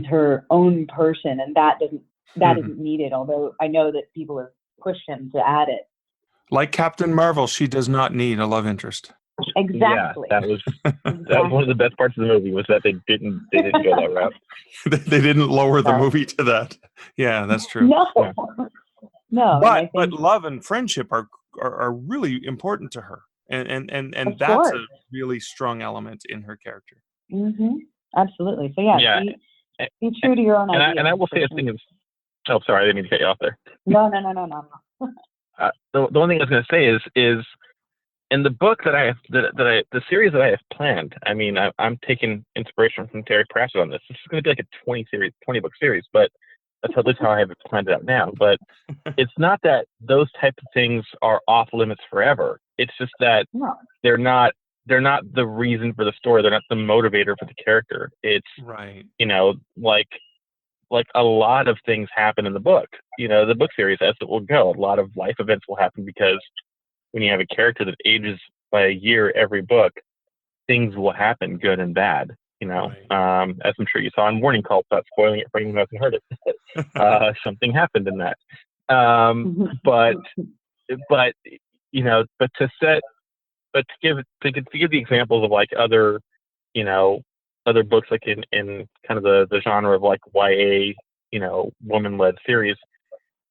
her own person, and that isn't needed, although I know that people have pushed him to add it. Like Captain Marvel, she does not need a love interest. Exactly. Yeah, that was one of the best parts of the movie, was that they didn't go that route. They didn't lower the movie to that. Yeah, that's true. No. Yeah. No. But love and friendship are really important to her. And that's a really strong element in her character. Absolutely. So yeah, be true to your own idea. And I will say a thing is, oh, sorry, I didn't mean to cut you off there. No. The one thing I was going to say is in the book the series that I have planned. I mean, I'm taking inspiration from Terry Pratchett on this. This is going to be like a 20 book series, but that's at least how I have it planned out now. But it's not that those types of things are off limits forever. It's just that they're not the reason for the story. They're not the motivator for the character. It's you know, like a lot of things happen in the book. You know, the book series, as it will go, a lot of life events will happen, because when you have a character that ages by a year every book, things will happen, good and bad. You know, as I'm sure you saw in Warning Call, without spoiling it for anyone who hasn't heard it, something happened in that. But you know, to give the examples of like other, you know, other books, like in kind of the genre of like YA, you know, woman-led series,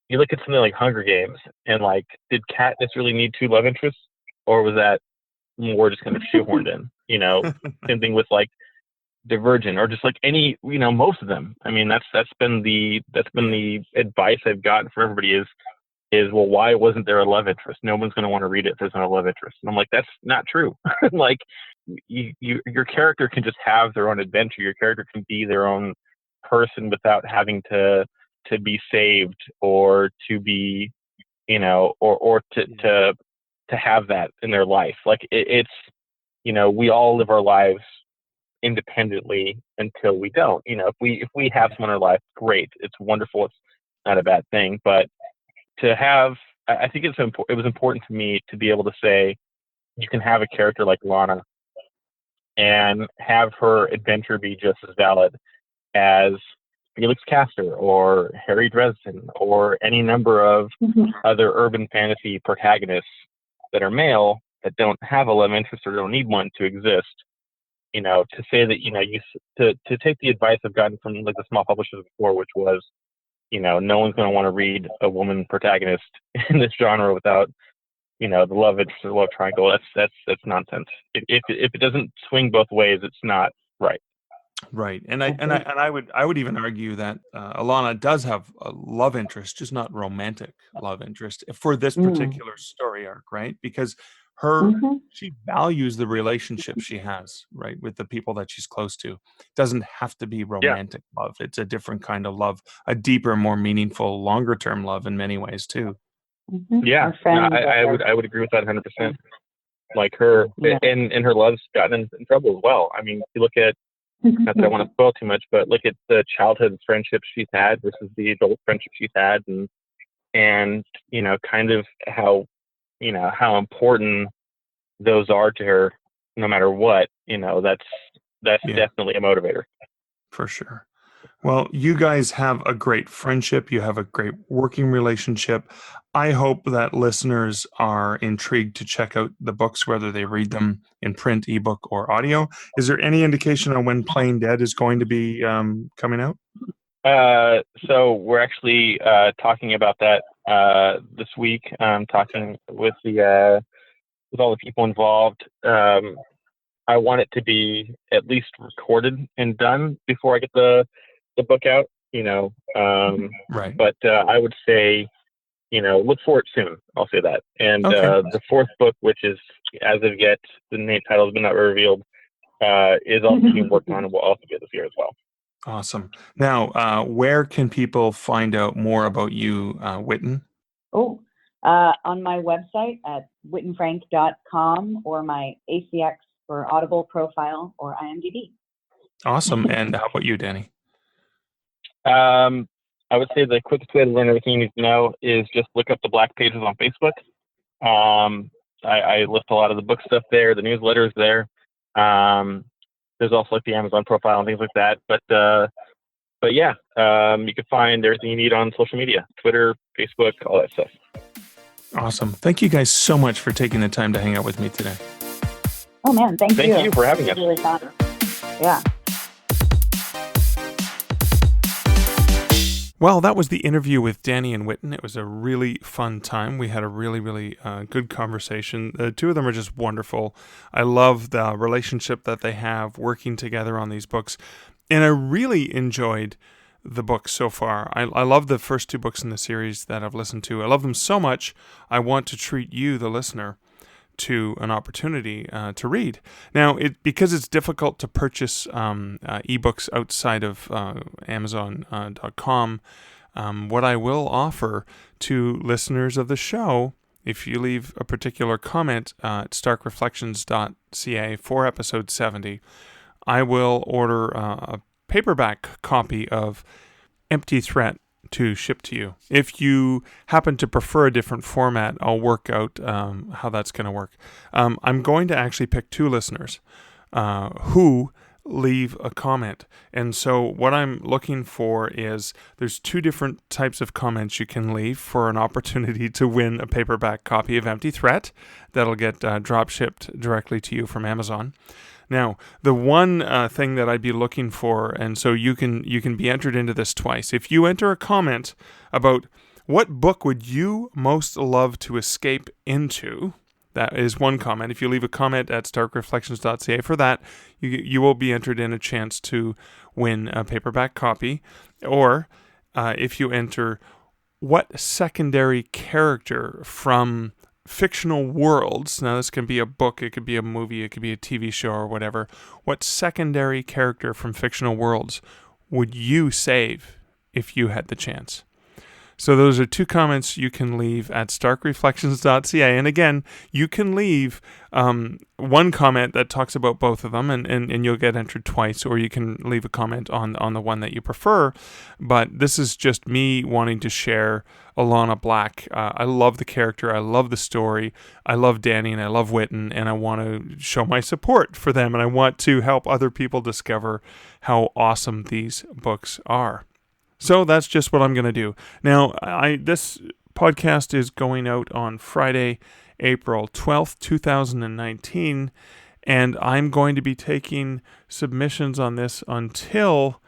you look at something like Hunger Games, and like, did Katniss really need 2 love interests, or was that more just kind of shoehorned in? You know, same thing with like Divergent, or just like any, you know, most of them. I mean, that's been the advice I've gotten from everybody is well, why wasn't there a love interest? No one's going to want to read it if there's not a love interest. And I'm like, that's not true. Like, your character can just have their own adventure. Your character can be their own person without having to be saved, or to be, you know, or to have that in their life. Like, it's, you know, we all live our lives independently until we don't. You know, if we have someone in our life, great, it's wonderful, it's not a bad thing. But to have, I think it was important to me to be able to say, you can have a character like Elana and have her adventure be just as valid as Felix Castor or Harry Dresden or any number of other urban fantasy protagonists that are male that don't have a love interest or don't need one to exist. You know, to say that, you know, to take the advice I've gotten from like the small publishers before, which was, you know, no one's going to want to read a woman protagonist in this genre without, you know, the love interest or love triangle. That's nonsense. If it doesn't swing both ways, it's not right. Right, and I would even argue that Elana does have a love interest, just not romantic love interest for this particular story arc, right? Because she values the relationship she has, right, with the people that she's close to. It doesn't have to be romantic love. It's a different kind of love, a deeper, more meaningful, longer term love in many ways too. Yeah, no, I would agree with that 100%. Like her, and her love's gotten in trouble as well. I mean, if you look at, not that I want to spoil too much, but look at the childhood friendships she's had versus the adult friendships she's had, and you know, kind of how important those are to her, no matter what. You know, that's definitely a motivator. For sure. Well, you guys have a great friendship. You have a great working relationship. I hope that listeners are intrigued to check out the books, whether they read them in print, ebook, or audio. Is there any indication on when Plain Dead is going to be coming out? So we're actually talking about that this week. Talking with all the people involved. I want it to be at least recorded and done before I get the book out, you know. Right. But I would say, you know, look for it soon. I'll say that. And the fourth book, which is, as of yet, the name title has been not revealed, is also being worked on and will also be this year as well. Awesome. Now, where can people find out more about you, Whitton? On my website at whittonfrank.com, or my ACX or Audible profile, or IMDb. Awesome. And how about you, Danny? I would say the quickest way to learn everything you need to know is just look up the Black Pages on Facebook. I list a lot of the book stuff there, the newsletters there. There's also like the Amazon profile and things like that. But yeah, you can find everything you need on social media, Twitter, Facebook, all that stuff. Awesome. Thank you guys so much for taking the time to hang out with me today. Oh man, thank you. Thank you for having us. Really fun. Yeah. Well, that was the interview with Danny and Whitton. It was a really fun time. We had a really, really good conversation. The two of them are just wonderful. I love the relationship that they have working together on these books. And I really enjoyed the books so far. I love the first two books in the series that I've listened to. I love them so much, I want to treat you, the listener, to an opportunity to read. Now, because it's difficult to purchase ebooks outside of Amazon.com, what I will offer to listeners of the show, if you leave a particular comment at starkreflections.ca for episode 70, I will order a paperback copy of Empty Threat to ship to you. If you happen to prefer a different format, I'll work out how that's going to work. I'm going to actually pick two listeners who leave a comment. And so what I'm looking for is there's two different types of comments you can leave for an opportunity to win a paperback copy of Empty Threat that'll get drop shipped directly to you from Amazon. Now, the one thing that I'd be looking for, and so you can be entered into this twice. If you enter a comment about what book would you most love to escape into, that is one comment. If you leave a comment at starkreflections.ca for that, you will be entered in a chance to win a paperback copy. Or if you enter what secondary character from fictional worlds, now this can be a book, it could be a movie, it could be a TV show or whatever, what secondary character from fictional worlds would you save if you had the chance? So those are two comments you can leave at starkreflections.ca. And again, you can leave one comment that talks about both of them, and you'll get entered twice, or you can leave a comment on the one that you prefer. But this is just me wanting to share Elana Black. I love the character. I love the story. I love Danny and I love Whitton, and I want to show my support for them, and I want to help other people discover how awesome these books are. So that's just what I'm going to do. Now, this podcast is going out on Friday, April 12th, 2019, and I'm going to be taking submissions on this until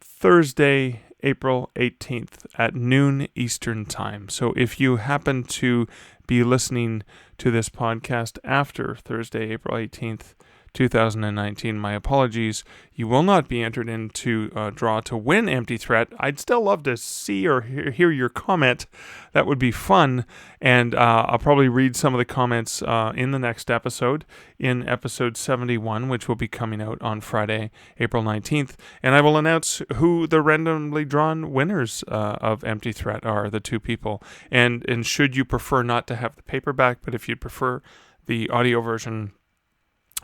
Thursday, April 18th at noon Eastern Time. So if you happen to be listening to this podcast after Thursday, April 18th, 2019. My apologies. You will not be entered into a draw to win Empty Threat. I'd still love to see or hear your comment. That would be fun. And I'll probably read some of the comments in the next episode, in episode 71, which will be coming out on Friday, April 19th. And I will announce who the randomly drawn winners of Empty Threat are, the two people. And should you prefer not to have the paperback, but if you prefer the audio version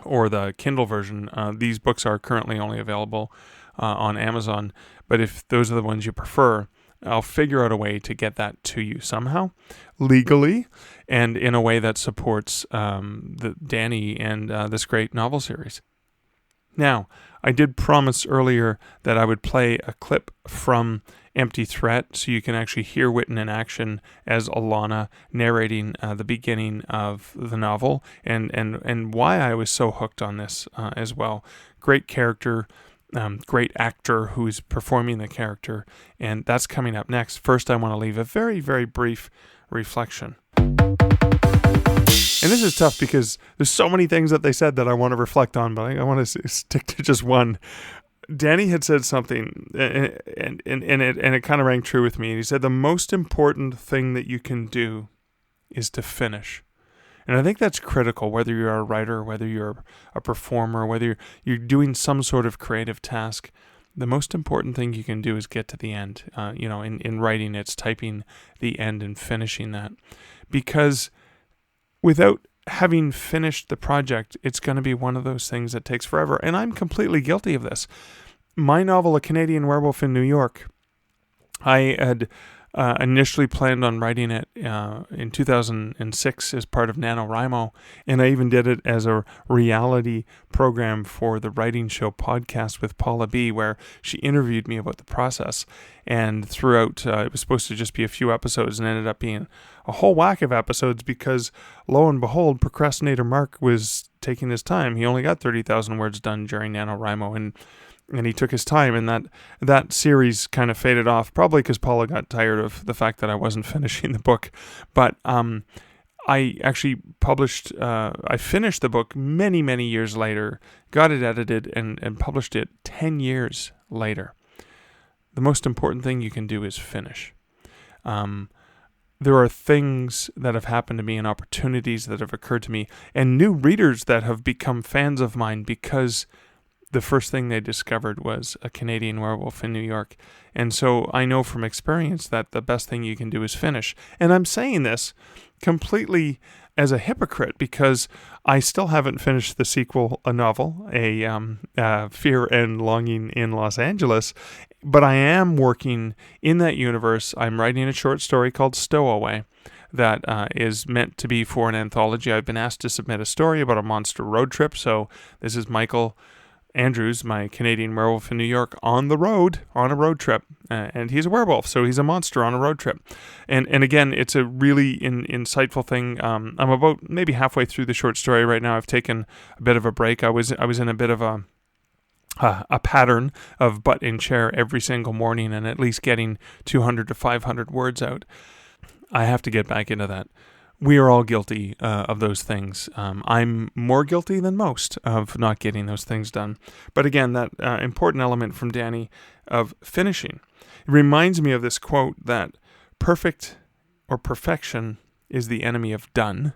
or the Kindle version, these books are currently only available on Amazon. But if those are the ones you prefer, I'll figure out a way to get that to you somehow, legally, and in a way that supports the Danny and this great novel series. Now, I did promise earlier that I would play a clip from Empty Threat so you can actually hear Whitton in action as Elana narrating the beginning of the novel and why I was so hooked on this as well. Great character, great actor who's performing the character, and that's coming up next. First, I want to leave a very, very brief reflection. And this is tough because there's so many things that they said that I want to reflect on, but I want to stick to just one. Danny had said something, and it kind of rang true with me. He said, the most important thing that you can do is to finish. And I think that's critical, whether you're a writer, whether you're a performer, whether you're doing some sort of creative task. The most important thing you can do is get to the end. In writing, it's typing the end and finishing that. Because without having finished the project, it's going to be one of those things that takes forever. And I'm completely guilty of this. My novel, A Canadian Werewolf in New York, I had initially planned on writing it in 2006 as part of NaNoWriMo, and I even did it as a reality program for the Writing Show podcast with Paula B., where she interviewed me about the process. And throughout, it was supposed to just be a few episodes and ended up being a whole whack of episodes because, lo and behold, procrastinator Mark was taking his time. He only got 30,000 words done during NaNoWriMo, and he took his time, and that series kind of faded off, probably because Paula got tired of the fact that I wasn't finishing the book. But I actually I finished the book many, many years later, got it edited, and published it 10 years later. The most important thing you can do is finish. There are things that have happened to me and opportunities that have occurred to me and new readers that have become fans of mine because the first thing they discovered was A Canadian Werewolf in New York. And so I know from experience that the best thing you can do is finish. And I'm saying this completely as a hypocrite because I still haven't finished the sequel, a novel, Fear and Longing in Los Angeles. But I am working in that universe. I'm writing a short story called Stowaway that is meant to be for an anthology. I've been asked to submit a story about a monster road trip. So this is Michael Andrews, my Canadian werewolf in New York, on a road trip, and he's a werewolf, so he's a monster on a road trip, and again, it's a really insightful thing. I'm about maybe halfway through the short story right now. I've taken a bit of a break. I was in a bit of a pattern of butt in chair every single morning and at least getting 200 to 500 words out. I have to get back into that. We are all guilty of those things. I'm more guilty than most of not getting those things done. But again, that important element from Danny of finishing. It reminds me of this quote that perfect or perfection is the enemy of done,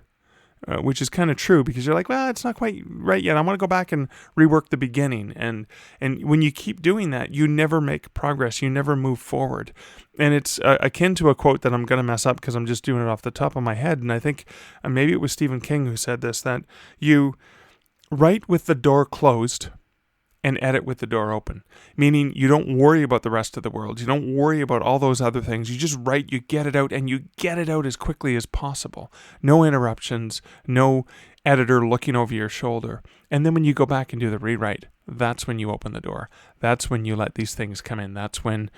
which is kind of true because you're like, well, it's not quite right yet. I want to go back and rework the beginning. And when you keep doing that, you never make progress. You never move forward. And it's akin to a quote that I'm going to mess up because I'm just doing it off the top of my head. And I think maybe it was Stephen King who said this, that you write with the door closed and edit with the door open, meaning you don't worry about the rest of the world. You don't worry about all those other things. You just write, you get it out, and you get it out as quickly as possible. No interruptions, no editor looking over your shoulder. And then when you go back and do the rewrite, that's when you open the door. That's when you let these things come in. That's when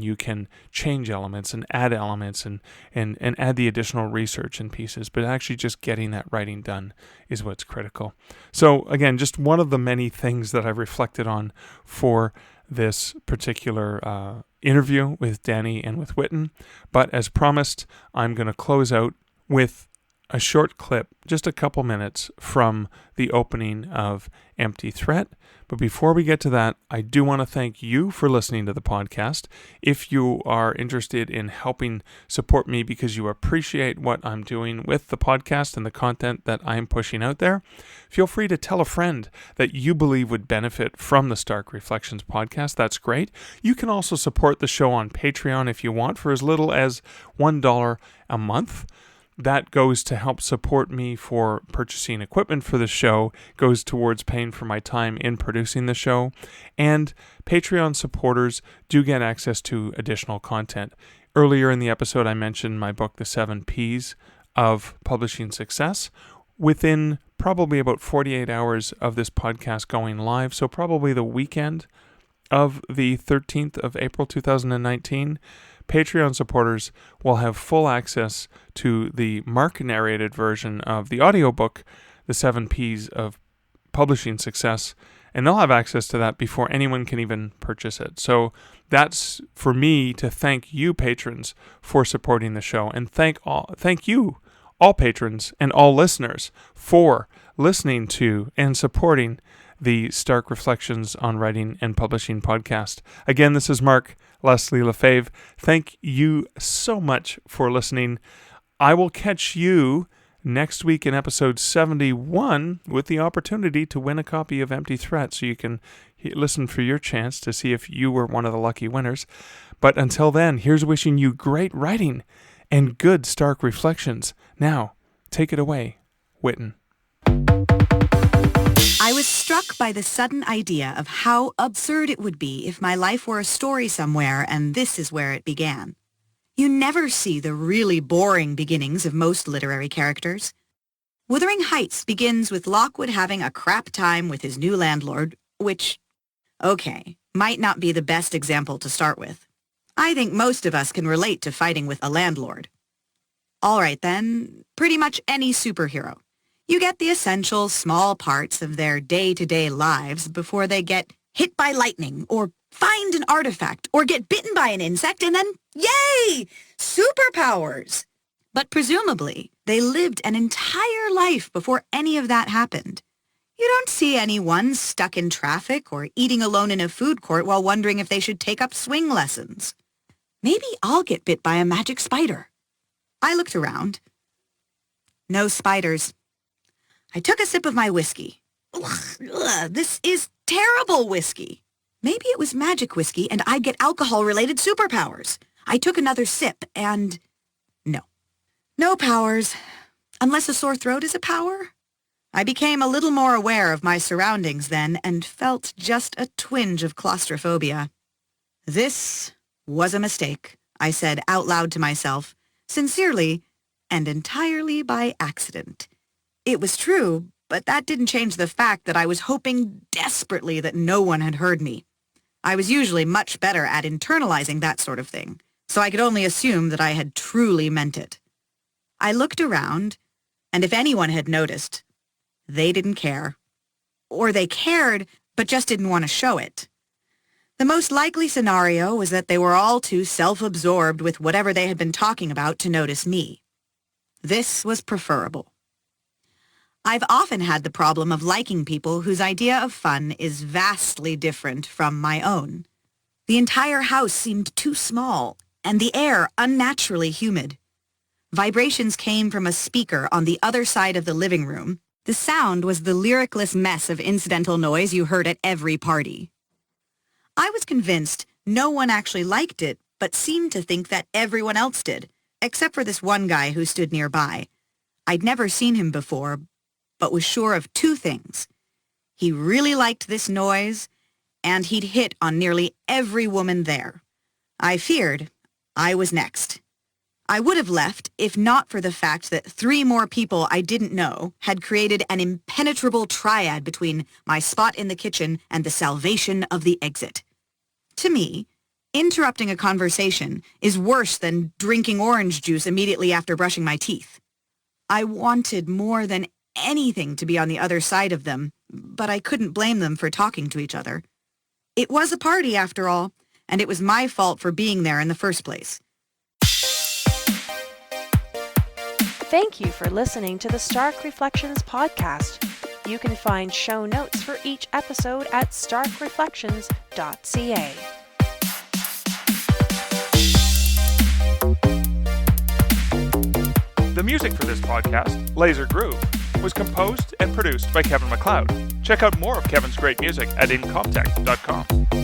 you can change elements and add elements and add the additional research and pieces. But actually just getting that writing done is what's critical. So again, just one of the many things that I've reflected on for this particular interview with Danny and with Whitton. But as promised, I'm going to close out with a short clip, just a couple minutes from the opening of Empty Threat. But before we get to that, I do want to thank you for listening to the podcast. If you are interested in helping support me because you appreciate what I'm doing with the podcast and the content that I'm pushing out there, feel free to tell a friend that you believe would benefit from the Stark Reflections podcast. That's great. You can also support the show on Patreon if you want for as little as $1 a month. That goes to help support me for purchasing equipment for the show, goes towards paying for my time in producing the show, and Patreon supporters do get access to additional content. Earlier in the episode, I mentioned my book, The 7 Ps of Publishing Success. Within probably about 48 hours of this podcast going live, so probably the weekend of the 13th of April 2019, Patreon supporters will have full access to the Mark narrated version of the audiobook, The 7 Ps of Publishing Success, and they'll have access to that before anyone can even purchase it. So that's for me to thank you patrons for supporting the show, and thank you, all patrons and all listeners, for listening to and supporting the Stark Reflections on Writing and Publishing podcast. Again, this is Mark Leslie Lefebvre. Thank you so much for listening. I will catch you next week in episode 71 with the opportunity to win a copy of Empty Threat, so you can listen for your chance to see if you were one of the lucky winners. But until then, here's wishing you great writing and good Stark Reflections. Now, take it away, Whitton. I was struck by the sudden idea of how absurd it would be if my life were a story somewhere and this is where it began. You never see the really boring beginnings of most literary characters. Wuthering Heights begins with Lockwood having a crap time with his new landlord, which, okay, might not be the best example to start with. I think most of us can relate to fighting with a landlord. All right then, pretty much any superhero. You get the essential small parts of their day-to-day lives before they get hit by lightning, or find an artifact, or get bitten by an insect, and then, yay! Superpowers! But presumably, they lived an entire life before any of that happened. You don't see anyone stuck in traffic or eating alone in a food court while wondering if they should take up swing lessons. Maybe I'll get bit by a magic spider. I looked around. No spiders. I took a sip of my whiskey. Ugh, this is terrible whiskey. Maybe it was magic whiskey and I'd get alcohol-related superpowers. I took another sip and... No powers. Unless a sore throat is a power? I became a little more aware of my surroundings then and felt just a twinge of claustrophobia. This was a mistake, I said out loud to myself, sincerely and entirely by accident. It was true, but that didn't change the fact that I was hoping desperately that no one had heard me. I was usually much better at internalizing that sort of thing, so I could only assume that I had truly meant it. I looked around, and if anyone had noticed, they didn't care. Or they cared, but just didn't want to show it. The most likely scenario was that they were all too self-absorbed with whatever they had been talking about to notice me. This was preferable. I've often had the problem of liking people whose idea of fun is vastly different from my own. The entire house seemed too small, and the air unnaturally humid. Vibrations came from a speaker on the other side of the living room. The sound was the lyricless mess of incidental noise you heard at every party. I was convinced no one actually liked it, but seemed to think that everyone else did, except for this one guy who stood nearby. I'd never seen him before, but was sure of two things. He really liked this noise, and he'd hit on nearly every woman there. I feared I was next. I would have left if not for the fact that 3 more people I didn't know had created an impenetrable triad between my spot in the kitchen and the salvation of the exit. To me, interrupting a conversation is worse than drinking orange juice immediately after brushing my teeth. I wanted more than anything to be on the other side of them, but I couldn't blame them for talking to each other. It was a party, after all, and it was my fault for being there in the first place. Thank you for listening to the Stark Reflections podcast. You can find show notes for each episode at starkreflections.ca. The music for this podcast, Laser Groove, was composed and produced by Kevin MacLeod. Check out more of Kevin's great music at incomptech.com.